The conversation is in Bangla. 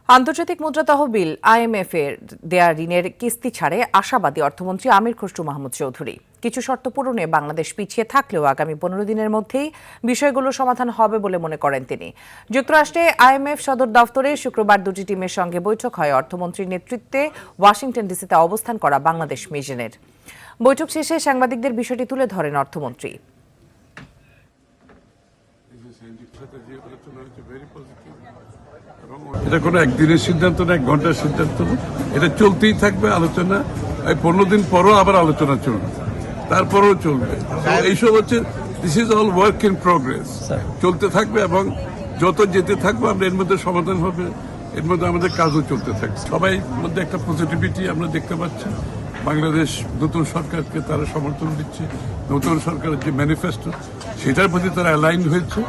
আন্তর্জাতিক মুদ্রা তহবিল আইএমএফ এর দেয়া ঋণের কিস্তি ছাড়ে আশাবাদী অর্থমন্ত্রী আমির খসরু মাহমুদ চৌধুরী। কিছু শর্ত পূরণে বাংলাদেশ পিছিয়ে থাকলেও আগামী 15 দিনের মধ্যেই বিষয়গুলো সমাধান হবে বলে মনে করেন তিনি। যুক্তরাষ্ট্রে আইএমএফ সদর দফতরে শুক্রবার দুটি টিমের সঙ্গে বৈঠক হয় অর্থমন্ত্রীর নেতৃত্বে ওয়াশিংটন ডিসিতে অবস্থান করা বাংলাদেশ মিশনের। বৈঠক শেষে সাংবাদিকদের বিষয়টি তুলে ধরেন অর্থমন্ত্রী। এটা কোনো একদিনের সিদ্ধান্ত না, এক ঘন্টার সিদ্ধান্ত না, এটা চলতেই থাকবে আলোচনা। এই 15 দিন পরও আবার আলোচনা চলবে, তারপরেও চলবে। এইসব হচ্ছে this is all work in progress, চলতে থাকবে এবং যত যেতে থাকবো আমরা এর মধ্যে সমাধান হবে, এর মধ্যে আমাদের কাজও চলতে থাকবে। সবাই মধ্যে একটা পজিটিভিটি আমরা দেখতে পাচ্ছি। বাংলাদেশ নতুন সরকারকে তারা সমর্থন দিচ্ছে, নতুন সরকারের যে ম্যানিফেস্টো সেটার প্রতি তারা অ্যালাইন হয়েছে।